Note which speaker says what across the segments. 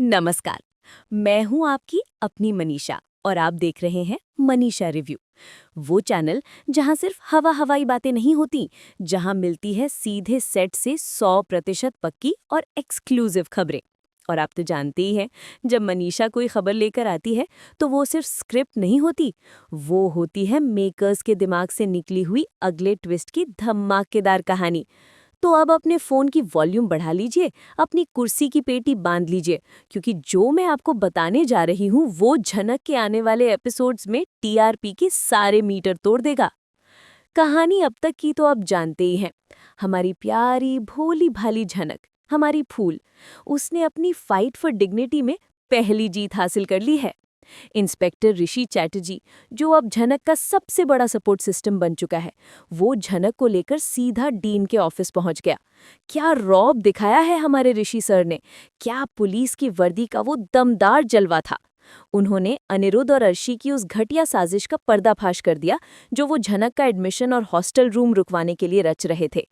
Speaker 1: नमस्कार। मैं हूं आपकी अपनी मनीषा और आप देख रहे हैं मनीषा रिव्यू। वो चैनल जहां सिर्फ हवाई बातें नहीं होती, जहां मिलती है सीधे सेट से 100% पक्की और एक्सक्लूसिव खबरें। और आप तो जानते ही हैं, जब मनीषा कोई खबर लेकर आती है तो वो सिर्फ स्क्रिप्ट नहीं होती, वो होती है मेकर्स के दिमाग से निकली हुई अगले ट्विस्ट की धमाकेदार कहानी। तो अब अपने फ़ोन की वॉल्यूम बढ़ा लीजिए, अपनी कुर्सी की पेटी बांध लीजिए, क्योंकि जो मैं आपको बताने जा रही हूँ वो झनक के आने वाले एपिसोड्स में टीआरपी के सारे मीटर तोड़ देगा। कहानी अब तक की तो आप जानते ही हैं। हमारी प्यारी भोली भाली झनक, हमारी फूल, उसने अपनी फाइट फॉर डिग्निटी में पहली जीत हासिल कर ली है। इंस्पेक्टर ऋषि चैटर्जी, जो अब झनक का सबसे बड़ा सपोर्ट सिस्टम बन चुका है, वो झनक को लेकर सीधा डीन के ऑफिस पहुंच गया। क्या रौब दिखाया है हमारे ऋषि सर ने! क्या पुलिस की वर्दी का वो दमदार जलवा था! उन्होंने अनिरुद्ध और अर्शी की उस घटिया साजिश का पर्दाफाश कर दिया, जो वो झनक का एडमिशन और हॉस्टल रूम रुकवाने के लिए रच रहे थे।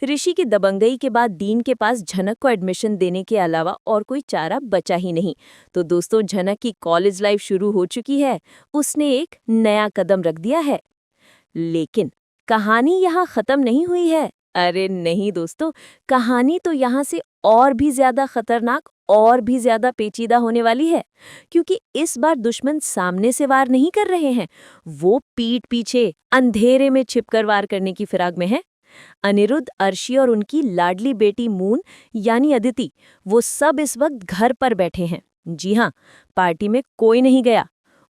Speaker 1: ऋषि की दबंगई के बाद डीन के पास झनक को एडमिशन देने के अलावा और कोई चारा बचा ही नहीं। तो दोस्तों, झनक की कॉलेज लाइफ शुरू हो चुकी है। उसने एक नया कदम रख दिया है। लेकिन कहानी यहाँ खत्म नहीं हुई है। अरे नहीं दोस्तों, कहानी तो यहाँ से और भी ज्यादा खतरनाक और भी ज्यादा पेचीदा होने वाली है। क्योंकि इस बार दुश्मन सामने से वार नहीं कर रहे हैं, वो पीठ पीछे अंधेरे में छिपकर वार करने की फिराक में है। अनिरुद्ध, अर्शी और उनकी लाडली बेटी मून यानी अदिति, वो सब इस वक्त घर पर बैठे हैं। जी हाँ, पार्टी में कोई नहीं गया।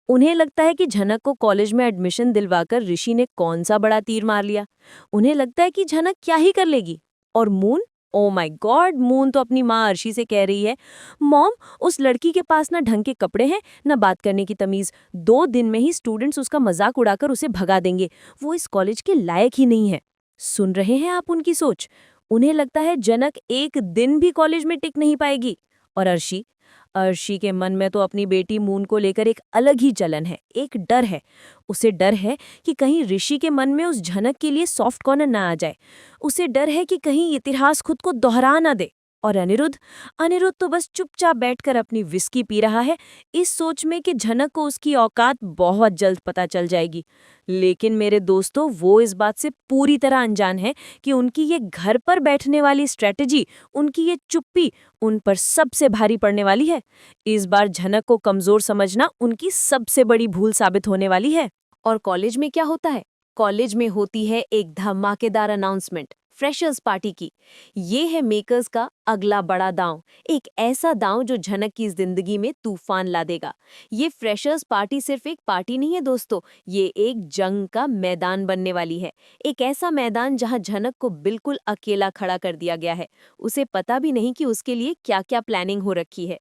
Speaker 1: उन्हें लगता है कि झनक को कॉलेज में एडमिशन दिलवाकर ऋषि ने कौन सा बड़ा तीर मार लिया। उन्हें लगता है कि झनक क्या ही कर लेगी। और moon, oh my God, moon तो अपनी माँ अर्शी से कह रही है, मॉम, उस लड़की के पास ना ढंग के कपड़े हैं, ना बात करने की तमीज। 2 दिन में ही स्टूडेंट्स उसका मजाक उड़ाकर उसे भगा देंगे। वो इस कॉलेज के लायक ही नहीं है। सुन रहे हैं आप उनकी सोच? उन्हें लगता है जनक एक दिन भी कॉलेज में टिक नहीं पाएगी। और अर्शी, अर्शी के मन में तो अपनी बेटी मून को लेकर एक अलग ही जलन है, एक डर है। उसे डर है कि कहीं ऋषि के मन में उस झनक के लिए सॉफ्ट कॉर्नर ना आ जाए। उसे डर है कि कहीं इतिहास खुद को दोहरा ना दे। और अनिरुद्ध, अनिरुद्ध तो बस चुपचाप बैठकर अपनी विस्की पी रहा है, इस सोच में कि झनक को उसकी औकात बहुत जल्द पता चल जाएगी। लेकिन मेरे दोस्तों, वो इस बात से पूरी तरह अनजान है कि उनकी ये घर पर बैठने वाली स्ट्रेटजी, उनकी ये चुप्पी उन पर सबसे भारी पड़ने वाली है। इस बार झनक को कमजोर समझना उनकी सबसे बड़ी भूल साबित होने वाली है। और कॉलेज में क्या होता है? कॉलेज में होती है एक धमाकेदार अनाउंसमेंट, फ्रेशर्स पार्टी की। ये है मेकर्स का अगला बड़ा दांव, एक ऐसा दांव जो झनक की जिंदगी में तूफान ला देगा। ये फ्रेशर्स पार्टी सिर्फ एक पार्टी नहीं है दोस्तों, ये एक जंग का मैदान बनने वाली है। एक ऐसा मैदान जहां झनक को बिल्कुल अकेला खड़ा कर दिया गया है। उसे पता भी नहीं कि उसके लिए क्या क्या प्लानिंग हो रखी है।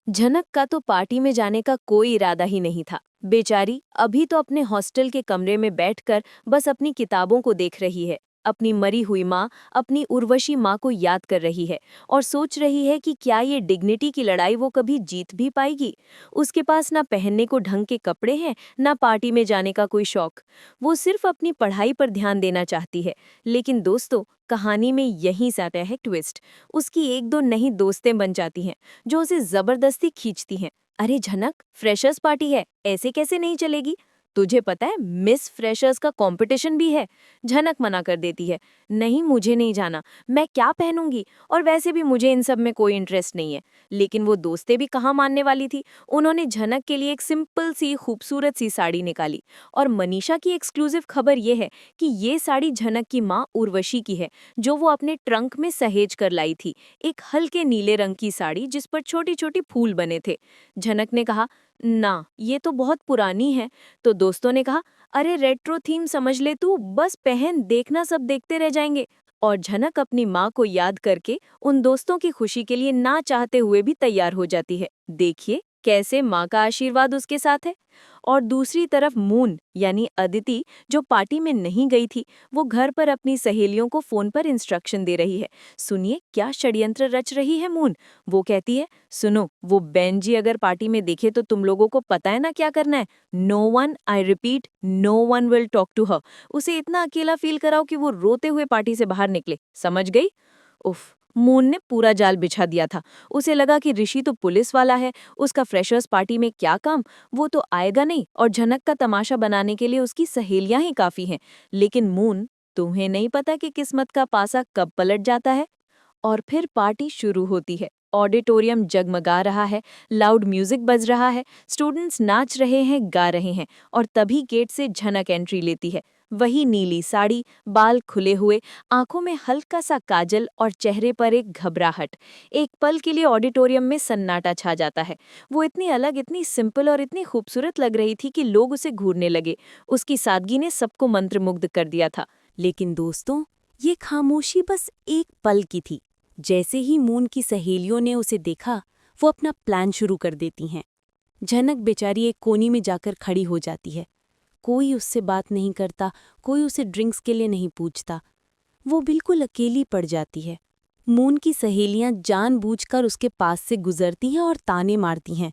Speaker 1: झनक का तो पार्टी में जाने का कोई इरादा ही नहीं था। बेचारी अभी तो अपने हॉस्टल के कमरे में बैठकर बस अपनी किताबों को देख रही है, अपनी मरी हुई माँ, अपनी उर्वशी माँ को याद कर रही है और सोच रही है कि क्या ये डिग्निटी की लड़ाई वो कभी जीत भी पाएगी। उसके पास ना पहनने को ढंग के कपड़े हैं, ना पार्टी में जाने का कोई शौक। वो सिर्फ अपनी पढ़ाई पर ध्यान देना चाहती है। लेकिन दोस्तों, कहानी में यहीं से आता है ट्विस्ट। उसकी एक दो नई दोस्तें बन जाती हैं, जो उसे जबरदस्ती खींचती हैं। अरे झनक, फ्रेशर्स पार्टी है, ऐसे कैसे नहीं चलेगी? तुझे पता है मिस फ्रेशर्स का कंपटीशन भी है। झनक मना कर देती है, नहीं मुझे नहीं जाना, मैं क्या पहनूंगी, और वैसे भी मुझे इन सब में कोई इंटरेस्ट नहीं है। लेकिन वो दोस्तें भी कहाँ मानने वाली थी। उन्होंने झनक के लिए एक सिंपल सी खूबसूरत सी साड़ी निकाली। और मनीषा की एक्सक्लूसिव खबर ये है कि ये साड़ी झनक की माँ उर्वशी की है, जो वो अपने ट्रंक में सहेज कर लाई थी। एक हल्के नीले रंग की साड़ी जिस पर छोटी छोटी फूल बने थे। झनक ने कहा, ना ये तो बहुत पुरानी है। तो दोस्तों ने कहा, अरे रेट्रो थीम समझ ले तू, बस पहन, देखना सब देखते रह जाएंगे। और झनक अपनी माँ को याद करके उन दोस्तों की खुशी के लिए ना चाहते हुए भी तैयार हो जाती है। देखिए कैसे माँ का आशीर्वाद उसके साथ है। और दूसरी तरफ मून यानी अदिति, जो पार्टी में नहीं गई थी, वो घर पर अपनी सहेलियों को फोन पर इंस्ट्रक्शन दे रही है। सुनिए क्या षड्यंत्र रच रही है मून। वो कहती है, सुनो, वो बेन जी अगर पार्टी में देखे तो तुम लोगों को पता है ना क्या करना है। No one, I repeat, no one will talk to her. उसे इतना अकेला फील कराओ कि वो रोते हुए पार्टी से बाहर निकले, समझ गई? उफ, मून ने पूरा जाल बिछा दिया था। उसे लगा कि ऋषि तो पुलिस वाला है, उसका फ्रेशर्स पार्टी में क्या काम, वो तो आएगा नहीं और झनक का तमाशा बनाने के लिए उसकी सहेलियां ही काफी हैं। लेकिन मून, तुम्हें नहीं पता कि किस्मत का पासा कब पलट जाता है। और फिर पार्टी शुरू होती है। ऑडिटोरियम जगमगा रहा है, लाउड म्यूजिक बज रहा है, स्टूडेंट्स नाच रहे हैं, गा रहे हैं, और तभी गेट से झनक एंट्री लेती है। वही नीली साड़ी, बाल खुले हुए, आंखों में हल्का सा काजल और चेहरे पर एक घबराहट। एक पल के लिए ऑडिटोरियम में सन्नाटा छा जाता है। वो इतनी अलग, इतनी सिंपल और इतनी खूबसूरत लग रही थी कि लोग उसे घूरने लगे। उसकी सादगी ने सबको मंत्रमुग्ध कर दिया था। लेकिन दोस्तों, ये खामोशी बस एक पल की थी। जैसे ही मून की सहेलियों ने उसे देखा, वो अपना प्लान शुरू कर देती हैं। झनक बेचारी एक कोनी में जाकर खड़ी हो जाती है। कोई उससे बात नहीं करता, कोई उसे ड्रिंक्स के लिए नहीं पूछता। वो बिल्कुल अकेली पड़ जाती है। मून की सहेलियां जानबूझकर उसके पास से गुजरती हैं और ताने मारती हैं।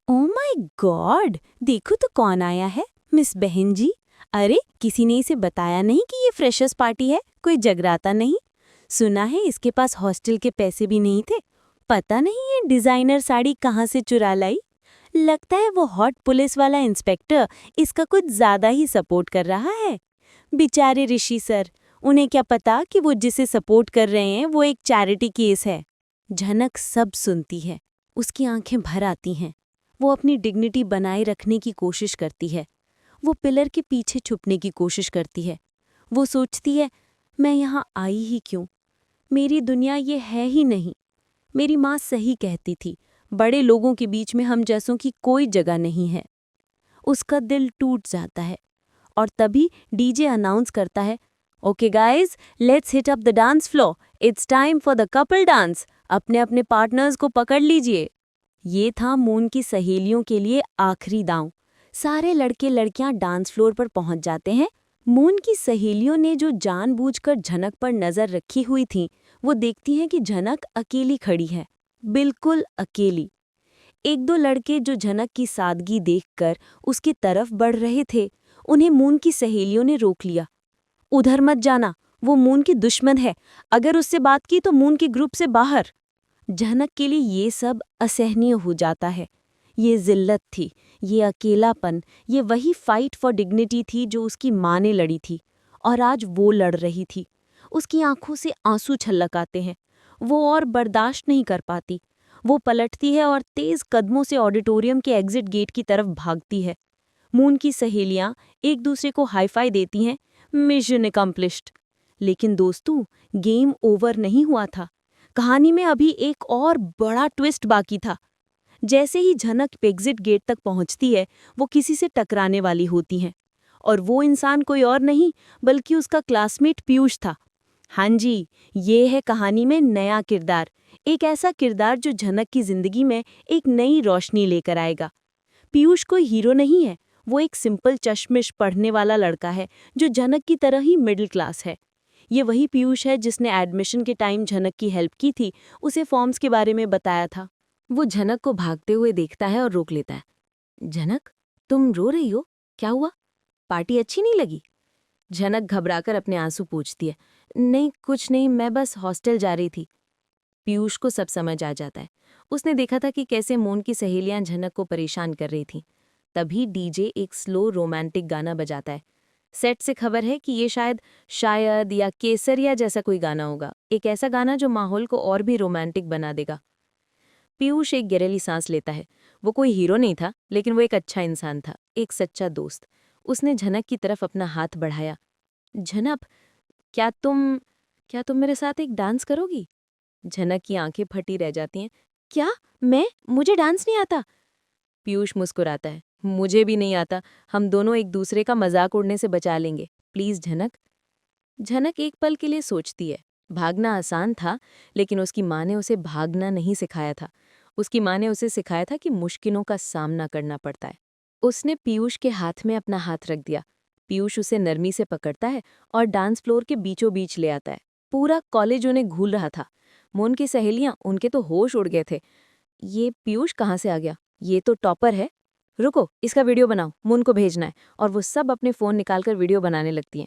Speaker 1: ओह माय गॉड, देखो तो कौन आया है, मिस बहन जी। अरे, किसी ने इसे बताया नहीं कि ये फ्रेशर्स पार्टी है, कोई जगराता नहीं। सुना है इसके पास हॉस्टल के पैसे भी नहीं थे। पता नहीं ये डिजाइनर साड़ी कहाँ से चुरा लाई। लगता है वो हॉट पुलिस वाला इंस्पेक्टर इसका कुछ ज्यादा ही सपोर्ट कर रहा है। बेचारे ऋषि सर, उन्हें क्या पता कि वो जिसे सपोर्ट कर रहे हैं वो एक चैरिटी केस है। झनक सब सुनती है, उसकी आंखें भर आती हैं। वो अपनी डिग्निटी बनाए रखने की कोशिश करती है। वो पिलर के पीछे छुपने की कोशिश करती है। वो सोचती है, मैं यहाँ आई ही क्यों? मेरी दुनिया ये है ही नहीं। मेरी माँ सही कहती थी, बड़े लोगों के बीच में हम जैसों की कोई जगह नहीं है। उसका दिल टूट जाता है और तभी डीजे अनाउंस करता है, okay guys, let's hit up the dance floor, it's time for the couple dance. अपने अपने पार्टनर्स को पकड़ लीजिए। ये था मून की सहेलियों के लिए आखिरी दांव। सारे लड़के लड़कियां डांस फ्लोर पर पहुंच जाते हैं। मून की सहेलियों ने जो जानबूझकर झनक पर नजर रखी हुई थी, वो देखती हैं कि झनक अकेली खड़ी है, बिल्कुल अकेली। एक दो लड़के जो झनक की सादगी देखकर उसकी तरफ बढ़ रहे थे, उन्हें मून की सहेलियों ने रोक लिया। उधर मत जाना, वो मून की दुश्मन है, अगर उससे बात की तो मून के ग्रुप से बाहर। झनक के लिए ये सब असहनीय हो जाता है। ये जिल्लत थी, ये अकेलापन, ये वही फाइट फॉर डिग्निटी थी जो उसकी माँ ने लड़ी थी, और आज वो लड़ रही थी। उसकी आंखों से आंसू छलक आते हैं। वो और बर्दाश्त नहीं कर पाती। वो पलटती है और तेज कदमों से ऑडिटोरियम के एग्जिट गेट की तरफ भागती है। मून की सहेलियां एक दूसरे को हाईफाई देती हैं, मिशन अकम्प्लिश्ड। लेकिन दोस्तों, गेम ओवर नहीं हुआ था। कहानी में अभी एक और बड़ा ट्विस्ट बाकी था। जैसे ही झनक एग्जिट गेट तक पहुंचती है, वो किसी से टकराने वाली होती हैं, और वो इंसान कोई और नहीं बल्कि उसका क्लासमेट पीयूष था। हाँ जी, ये है कहानी में नया किरदार, एक ऐसा किरदार जो झनक की जिंदगी में एक नई रोशनी लेकर आएगा। पीयूष कोई हीरो नहीं है, वो एक सिंपल चश्मिश पढ़ने वाला लड़का है जो झनक की तरह ही मिडिल क्लास है। ये वही पीयूष है जिसने एडमिशन के टाइम झनक की हेल्प की थी, उसे फॉर्म्स के बारे में बताया था। वो झनक को भागते हुए देखता है और रोक लेता है। झनक, तुम रो रही हो? क्या हुआ? पार्टी अच्छी नहीं लगी? झनक घबराकर अपने आंसू पोंछती है। नहीं, कुछ नहीं, मैं बस हॉस्टल जा रही थी। पीयूष को सब समझ आ जाता है। उसने देखा था कि कैसे मून की सहेलियां झनक को परेशान कर रही थीं। तभी डीजे एक स्लो रोमांटिक गाना बजाता है। सेट से खबर है कि ये शायद या केसरिया जैसा कोई गाना होगा, एक ऐसा गाना जो माहौल को और भी रोमांटिक बना देगा। पीयूष एक गहरी सांस लेता है। वो कोई हीरो नहीं था, लेकिन वो एक अच्छा इंसान था, एक सच्चा दोस्त। उसने झनक की तरफ अपना हाथ बढ़ाया। झनक, क्या तुम क्या तुम मेरे साथ एक डांस करोगी? झनक की आंखें फटी रह जाती हैं। क्या? मैं? मुझे डांस नहीं आता। पीयूष मुस्कुराता है। मुझे भी नहीं आता। हम दोनों एक दूसरे का मजाक उड़ने से बचा लेंगे, प्लीज झनक। झनक एक पल के लिए सोचती है। भागना आसान था, लेकिन उसकी माँ ने उसे भागना नहीं सिखाया था। उसकी माँ ने उसे सिखाया था कि मुश्किलों का सामना करना पड़ता है। उसने पीयूष के हाथ में अपना हाथ रख दिया। पीयूष उसे नरमी से पकड़ता है और डांस फ्लोर के बीचों बीच ले आता है। पूरा कॉलेज उन्हें घूल रहा था। मून की सहेलियां, उनके तो होश उड़ गए थे। ये पीयूष कहाँ से आ गया? ये तो टॉपर है। रुको, इसका वीडियो बनाओ, मून को भेजना है। और वो सब अपने फ़ोन निकालकर वीडियो बनाने लगती हैं।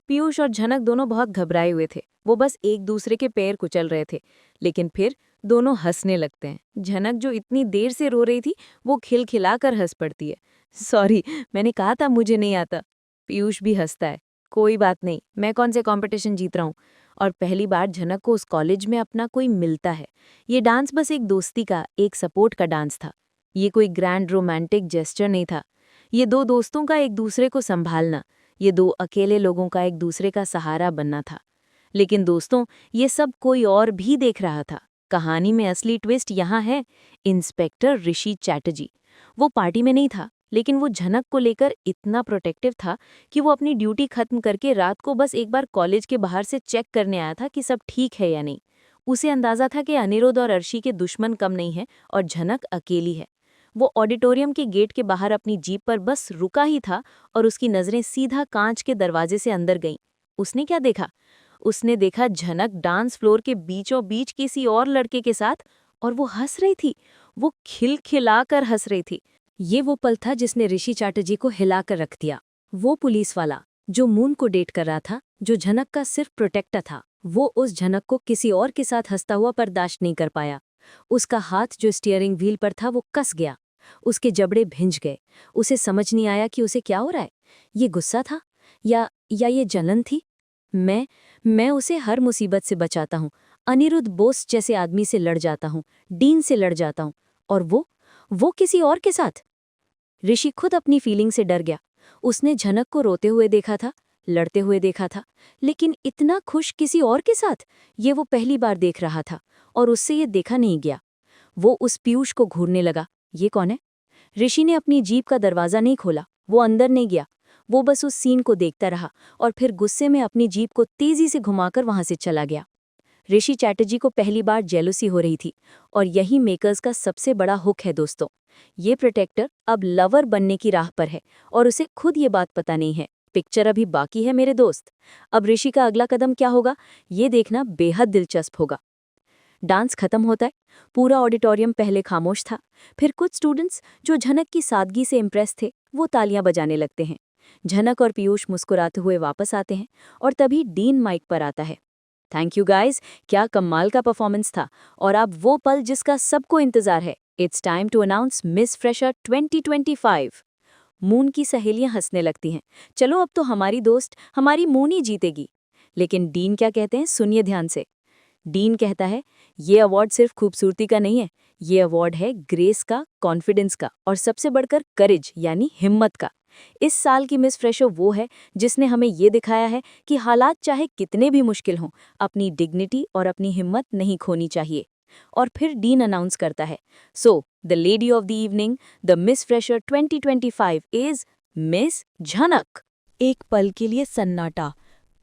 Speaker 1: पीयूष और झनक दोनों बहुत घबराए हुए थे। वो बस एक दूसरे के पैर कुचल रहे थे, लेकिन फिर दोनों हंसने लगते हैं। झनक जो इतनी देर से रो रही थी, वो खिलखिलाकर हंस पड़ती है। सॉरी, मैंने कहा था मुझे नहीं आता। पीयूष भी हंसता है। कोई बात नहीं, मैं कौन से कंपटीशन जीत रहा हूँ। और पहली बार झनक को उस कॉलेज में अपना कोई मिलता है। ये डांस बस एक दोस्ती का, एक सपोर्ट का डांस था। ये कोई ग्रैंड रोमांटिक जेस्चर नहीं था। ये दो दोस्तों का एक दूसरे को संभालना, ये दो अकेले लोगों का एक दूसरे का सहारा बनना था। लेकिन दोस्तों, ये सब कोई और भी देख रहा था। कहानी में असली ट्विस्ट यहाँ है, इंस्पेक्टर ऋषि चैटर्जी। वो पार्टी में नहीं था, लेकिन वो झनक को लेकर इतना प्रोटेक्टिव था कि वो अपनी ड्यूटी खत्म करके रात को बस एक बार कॉलेज के बाहर से चेक करने आया था कि सब ठीक है या नहीं। उसे अंदाजा था कि अनिरुद्ध और अर्शी के दुश्मन कम नहीं है और झनक अकेली है। वो ऑडिटोरियम के गेट के बाहर अपनी जीप पर बस रुका ही था और उसकी नजरें सीधा कांच के दरवाजे से अंदर गईं। उसने क्या देखा? उसने देखा झनक डांस फ्लोर के बीचों बीच किसी और लड़के के साथ, और वो हंस रही थी। वो खिलखिलाकर हंस रही थी। ये वो पल था जिसने ऋषि चैटर्जी को हिलाकर रख दिया। वो पुलिस वाला जो मून को डेट कर रहा था, जो झनक का सिर्फ प्रोटेक्टर था, वो उस झनक को किसी और के साथ हंसता हुआ बर्दाश्त नहीं कर पाया। उसका हाथ जो स्टीयरिंग व्हील पर था वो कस गया। उसके जबड़े भिंज गए। उसे समझ नहीं आया कि उसे क्या हो रहा है। ये गुस्सा था या ये जलन थी? मैं उसे हर मुसीबत से बचाता हूँ। अनिरुद्ध बोस जैसे आदमी से लड़ जाता हूँ, डीन से लड़ जाता हूँ, और वो किसी और के साथ। ऋषि खुद अपनी फीलिंग से डर गया। उसने झनक को रोते हुए देखा था, लड़ते हुए देखा था, लेकिन इतना खुश किसी और के साथ ये वो पहली बार देख रहा था, और उससे ये देखा नहीं गया। वो उस पीयूष को घूरने लगा। ये कौन है? ऋषि ने अपनी जीप का दरवाजा नहीं खोला, वो अंदर नहीं गया। वो बस उस सीन को देखता रहा और फिर गुस्से में अपनी जीप को तेजी से घुमाकर वहां से चला गया। ऋषि चैटर्जी को पहली बार जेलसी हो रही थी, और यही मेकर्स का सबसे बड़ा हुक है दोस्तों। ये प्रोटेक्टर अब लवर बनने की राह पर है और उसे खुद ये बात पता नहीं है। पिक्चर अभी बाकी है मेरे दोस्त। अब ऋषि का अगला कदम क्या होगा, ये देखना बेहद दिलचस्प होगा। डांस खत्म होता है। पूरा ऑडिटोरियम पहले खामोश था। फिर कुछ स्टूडेंट्स जो झनक की सादगी से इम्प्रेस थे, वो तालियां बजाने लगते हैं। झनक और पीयूष मुस्कुराते हुए वापस आते हैं, और तभी डीन माइक पर आता है। थैंक यू गाइज, क्या कमाल का परफॉर्मेंस था। और अब वो पल जिसका सबको इंतजार है। It's time to announce miss fresher 2025। Moon की सहेलियां हंसने लगती हैं। चलो अब तो हमारी दोस्त, हमारी मून ही जीतेगी। लेकिन डीन क्या कहते हैं, सुनिए ध्यान से। डीन कहता है, ये अवार्ड सिर्फ खूबसूरती का नहीं है, ये अवार्ड है ग्रेस का, कॉन्फिडेंस का, और सबसे बढ़कर करेज यानी हिम्मत का। इस साल की मिस फ्रेशो वो है जिसने हमें ये दिखाया है कि हालात चाहे कितने भी मुश्किल हों, अपनी डिग्निटी और अपनी हिम्मत नहीं खोनी चाहिए। और फिर डीन अनाउंस करता है, so the lady of the evening, the miss fresher 2025 is miss झनक। एक पल के लिए सन्नाटा,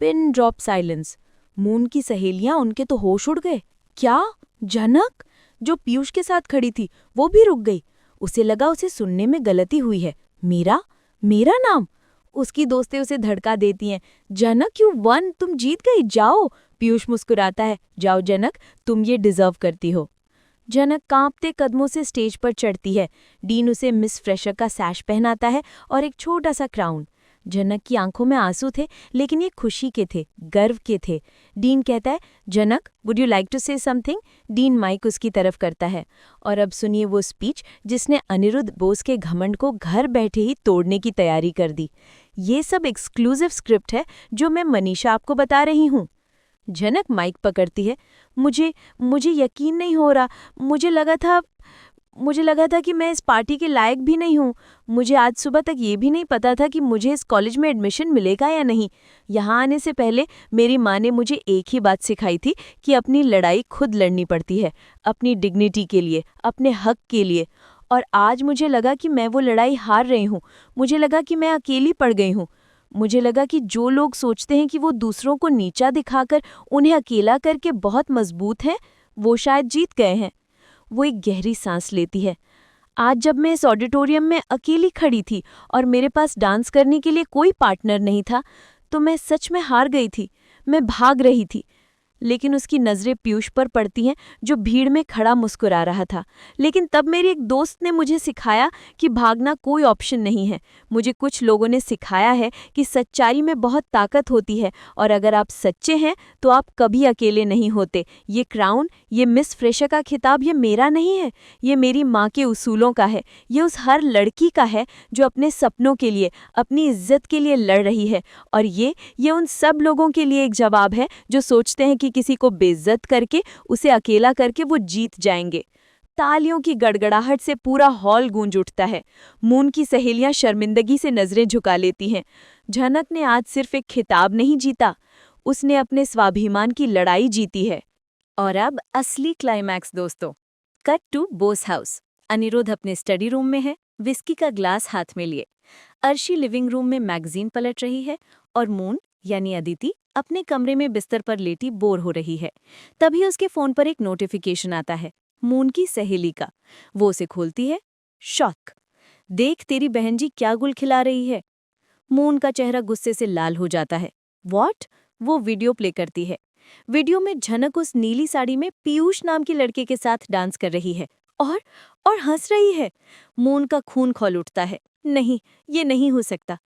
Speaker 1: पिन ड्रॉप साइलेंस। मून की सहेलियां, उनके तो होश उड़ गए। क्या? झनक जो पीयूष के साथ खड़ी थी वो भी रुक गई। उसे लगा उसे सुनने में गलती हुई है। मेरा नाम? उसकी दोस्तें उसे धड़का देती हैं। जनक यू वन, तुम जीत गई, जाओ। पीयूष मुस्कुराता है, जाओ जनक, तुम ये डिजर्व करती हो। जनक कांपते कदमों से स्टेज पर चढ़ती है। डीन उसे मिस फ्रेशर का सैश पहनाता है और एक छोटा सा क्राउन। जनक की आंखों में आंसू थे, लेकिन ये खुशी के थे, गर्व के थे। डीन कहता है, Janak would you like to say something? Dean mic उसकी तरफ करता है। और अब सुनिए वो स्पीच जिसने अनिरुद्ध बोस के घमंड को घर बैठे ही तोड़ने की तैयारी कर दी। ये सब एक्सक्लूसिव स्क्रिप्ट है जो मैं मनीषा आपको बता रही हूँ। जनक माइक पकड़ती है। मुझे यकीन नहीं हो रहा। मुझे लगा था कि मैं इस पार्टी के लायक भी नहीं हूँ। मुझे आज सुबह तक ये भी नहीं पता था कि मुझे इस कॉलेज में एडमिशन मिलेगा या नहीं। यहाँ आने से पहले मेरी माँ ने मुझे एक ही बात सिखाई थी कि अपनी लड़ाई खुद लड़नी पड़ती है, अपनी डिग्निटी के लिए, अपने हक के लिए। और आज मुझे लगा कि मैं वो लड़ाई हार रही हूँ। मुझे लगा कि मैं अकेली पड़ गई हूँ। मुझे लगा कि जो लोग सोचते हैं कि वो दूसरों को नीचा दिखाकर उन्हें अकेला करके बहुत मजबूत हैं, वो शायद जीत गए हैं। वो एक गहरी सांस लेती है। आज जब मैं इस ऑडिटोरियम में अकेली खड़ी थी और मेरे पास डांस करने के लिए कोई पार्टनर नहीं था, तो मैं सच में हार गई थी। मैं भाग रही थी, लेकिन उसकी नज़रें पीयूष पर पड़ती हैं, जो भीड़ में खड़ा मुस्कुरा रहा था। लेकिन तब मेरी एक दोस्त ने मुझे सिखाया कि भागना कोई ऑप्शन नहीं है। मुझे कुछ लोगों ने सिखाया है कि सच्चाई में बहुत ताकत होती है, और अगर आप सच्चे हैं तो आप कभी अकेले नहीं होते। ये क्राउन, ये मिस फ्रेशर का खिताब, ये मेरा नहीं है, ये मेरी माँ के उसूलों का है। ये उस हर लड़की का है जो अपने सपनों के लिए, अपनी इज्जत के लिए लड़ रही है। और ये उन सब लोगों के लिए एक जवाब है जो सोचते हैं कि किसी को बेइज्जत करके, उसे अकेला करके वो जीत जाएंगे। तालियों की गड़गड़ाहट से पूरा हॉल गूंज उठता है। मून की सहेलियां शर्मिंदगी से नजरें झुका लेती हैं। झनक ने आज सिर्फ एक खिताब नहीं जीता, उसने अपने स्वाभिमान की लड़ाई जीती है। और अब असली क्लाइमैक्स दोस्तों। Cut to Bose house. Anirudh अपने स्टडी रूम में है, विस्की का ग्लास हाथ में लिए। अर्शी लिविंग रूम में मैगजीन पलट रही है, और मून यानी अदिति अपने कमरे में बिस्तर पर लेटी बोर हो रही है। तभी उसके फोन पर एक नोटिफिकेशन आता है, मून की सहेली का। वो उसे खोलती है। शॉक। देख तेरी बहन जी क्या गुल खिला रही है। मून का चेहरा गुस्से से लाल हो जाता है। व्हाट? वो वीडियो प्ले करती है। वीडियो में झनक उस नीली साड़ी में पीयूष नाम के लड़के के साथ डांस कर रही है और हंस रही है। मून का खून खौल उठता है। नहीं, ये नहीं हो सकता।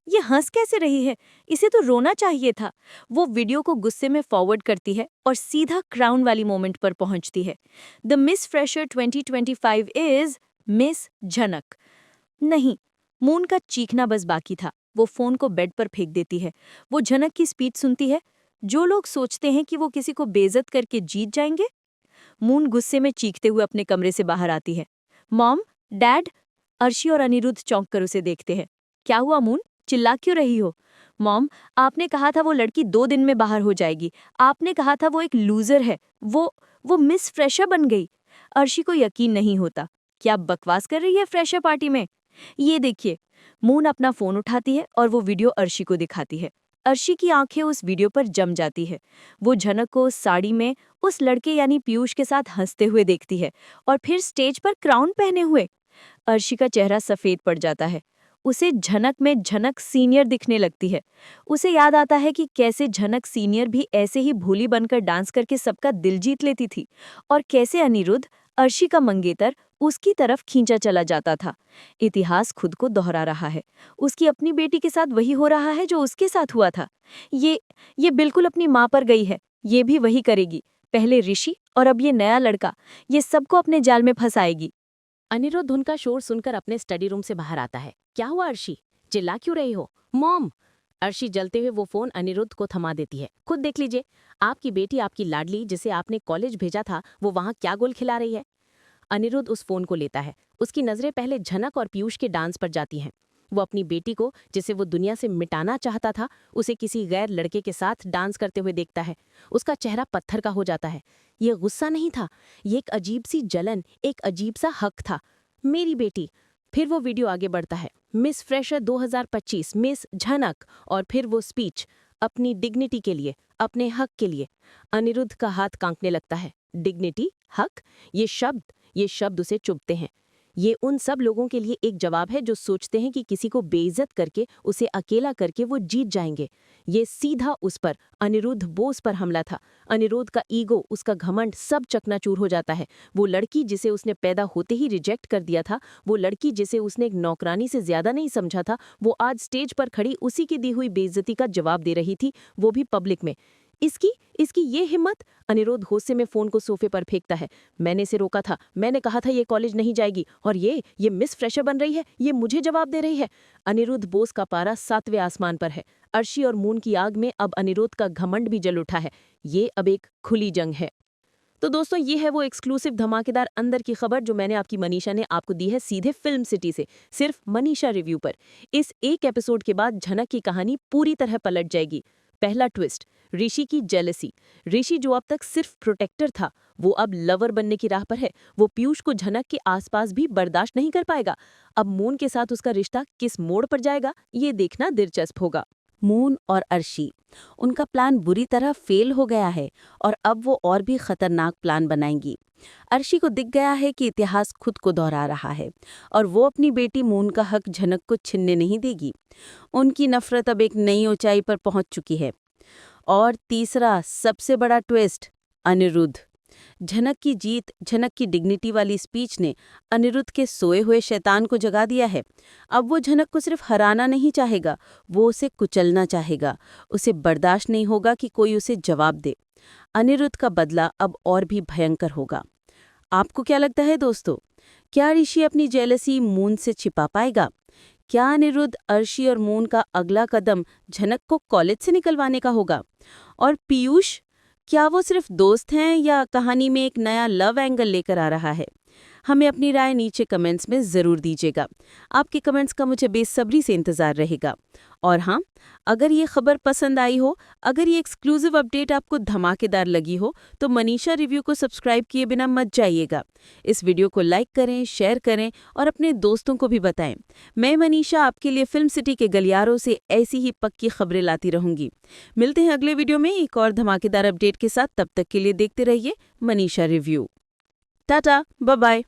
Speaker 1: ये हंस कैसे रही है? इसे तो रोना चाहिए था। वो वीडियो को गुस्से में फॉरवर्ड करती है और सीधा क्राउन वाली मोमेंट पर पहुंचती है। The miss fresher 2025 is miss झनक। नहीं, मून का चीखना बस बाकी था। वो फोन को बेड पर फेंक देती है। वो झनक की स्पीच सुनती है। जो लोग सोचते हैं कि वो किसी को बेइज्जत करके जीत जाएंगे। मून गुस्से में चीखते हुए अपने कमरे से बाहर आती है। Mom, dad. अर्शी और अनिरुद्ध चौंक कर उसे देखते हैं। क्या हुआ मून? चिल्ला क्यों रही हो? मॉम, आपने कहा था वो लड़की 2 दिन में बाहर हो जाएगी। आपने कहा था वो एक लूजर है। वो मिस फ्रेशर बन गई। अर्शी को यकीन नहीं होता। क्या बकवास कर रही है फ्रेशर पार्टी में? ये देखिए। मून अपना फोन उठाती है और वो वीडियो अर्शी को दिखाती है। अर्शी की आंखें उस वीडियो पर जम जाती है। वो झनक को उस साड़ी में उस लड़के यानी पीयूष के साथ हंसते हुए देखती है, और फिर स्टेज पर क्राउन पहने हुए। अर्शी का चेहरा सफेद पड़ जाता है। उसे झनक में झनक सीनियर दिखने लगती है। उसे याद आता है कि कैसे झनक सीनियर भी ऐसे ही भोली बनकर डांस करके सबका दिल जीत लेती थी, और कैसे अनिरुद्ध, अर्शी का मंगेतर, उसकी तरफ खींचा चला जाता था। इतिहास खुद को दोहरा रहा है। उसकी अपनी बेटी के साथ वही हो रहा है जो उसके साथ हुआ था। ये बिल्कुल अपनी माँ पर गई है। ये भी वही करेगी। पहले ऋषि और अब ये नया लड़का। ये सबको अपने जाल में फंसाएगी।
Speaker 2: अनिरुद्ध उनका शोर सुनकर अपने स्टडी रूम से बाहर आता है। क्या हुआ अर्शी? चिल्ला क्यों रही हो? मॉम! अर्शी जलते हुए वो फोन अनिरुद्ध को थमा देती है। खुद देख लीजिए, आपकी बेटी, आपकी लाडली, जिसे आपने कॉलेज भेजा था, वो वहाँ क्या गोल खिला रही है। अनिरुद्ध उस फोन को लेता है। उसकी नजरें पहले झनक और पीयूष के डांस पर जाती हैं। वो अपनी बेटी को, जिसे वो दुनिया से मिटाना चाहता था, उसे किसी गैर लड़के के साथ डांस करते हुए देखता है। उसका चेहरा पत्थर का हो जाता है। ये गुस्सा नहीं था, ये एक अजीब सी जलन, एक अजीब सा हक था। मेरी बेटी। फिर वो वीडियो आगे बढ़ता है। मिस फ्रेशर 2025, मिस झनक, और फिर वो स्पीच, अपनी डिग्निटी के लिए, अपने हक के लिए। अनिरुद्ध का हाथ कांपने लगता है। डिग्निटी, हक, ये शब्द उसे चुभते हैं। ये उन सब लोगों के लिए एक जवाब है जो सोचते हैं कि किसी को बेइज्जत करके, उसे अकेला करके वो जीत जाएंगे। ये सीधा उस पर, अनिरुद्ध बोस पर हमला था। अनिरुद्ध का ईगो, उसका घमंड, सब चकनाचूर हो जाता है। वो लड़की जिसे उसने पैदा होते ही रिजेक्ट कर दिया था, वो लड़की जिसे उसने एक नौकरानी से ज्यादा नहीं समझा था, वो आज स्टेज पर खड़ी उसी की दी हुई बेइज्जती का जवाब दे रही थी, वो भी पब्लिक में। इसकी ये हिम्मत! अनिरुद्ध गुस्से में फोन को सोफे पर फेंकता है। मैंने इसे रोका था, मैंने कहा था ये कॉलेज नहीं जाएगी, और ये मिस फ्रेशर बन रही है, ये मुझे जवाब दे रही है। अनिरुद्ध बोस का पारा 7वें आसमान पर है। अर्शी और मून की आग में अब अनिरुद्ध का घमंड भी जल उठा है। ये अब एक खुली जंग है। तो दोस्तों, ये है वो एक्सक्लूसिव धमाकेदार अंदर की खबर जो मैंने आपकी मनीषा ने आपको दी है सीधे फिल्म सिटी से, सिर्फ मनीषा रिव्यू पर। इस एक एपिसोड के बाद झनक की कहानी पूरी तरह पलट जाएगी। पहला ट्विस्ट, ऋषि की जेलसी। ऋषि जो अब तक सिर्फ प्रोटेक्टर था, वो अब लवर बनने की राह पर है। वो पीयूष को झनक के आसपास भी बर्दाश्त नहीं कर पाएगा। अब मून के साथ उसका रिश्ता किस मोड़ पर जाएगा, ये देखना दिलचस्प होगा।
Speaker 1: मून और अर्शी, उनका प्लान बुरी तरह फेल हो गया है, और अब वो और भी खतरनाक प्लान बनाएंगी। अर्शी को दिख गया है कि इतिहास खुद को दोहरा रहा है, और वो अपनी बेटी मून का हक झनक को छीनने नहीं देगी। उनकी नफरत अब एक नई ऊंचाई पर पहुंच चुकी है।
Speaker 3: और तीसरा सबसे बड़ा ट्विस्ट, अनिरुद्ध। झनक की जीत, झनक की डिग्निटी वाली स्पीच ने अनिरुद्ध के सोए हुए शैतान को जगा दिया है। अब वो झनक को सिर्फ हराना नहीं चाहेगा, वो उसे कुचलना चाहेगा। उसे बर्दाश्त नहीं होगा कि कोई उसे जवाब दे। अनिरुद्ध का बदला अब और भी भयंकर होगा। आपको क्या लगता है दोस्तों? क्या ऋषि अपनी जेलसी मून से छिपा पाएगा? क्या अनिरुद्ध, अर्शी और मून का अगला कदम झनक को कॉलेज से निकलवाने का होगा? और पीयूष, क्या वो सिर्फ दोस्त हैं या कहानी में एक नया लव एंगल लेकर आ रहा है? हमें अपनी राय नीचे कमेंट्स में ज़रूर दीजिएगा। आपके कमेंट्स का मुझे बेसब्री से इंतज़ार रहेगा। और हाँ, अगर ये खबर पसंद आई हो, अगर ये एक्सक्लूसिव अपडेट आपको धमाकेदार लगी हो, तो मनीषा रिव्यू को सब्सक्राइब किए बिना मत जाइएगा। इस वीडियो को लाइक करें, शेयर करें और अपने दोस्तों को भी बताएं। मैं मनीषा आपके लिए फिल्म सिटी के गलियारों से ऐसी ही पक्की खबरें लाती रहूंगी। मिलते हैं अगले वीडियो में एक और धमाकेदार अपडेट के साथ। तब तक के लिए देखते रहिए Manisha review. Tata, bye bye.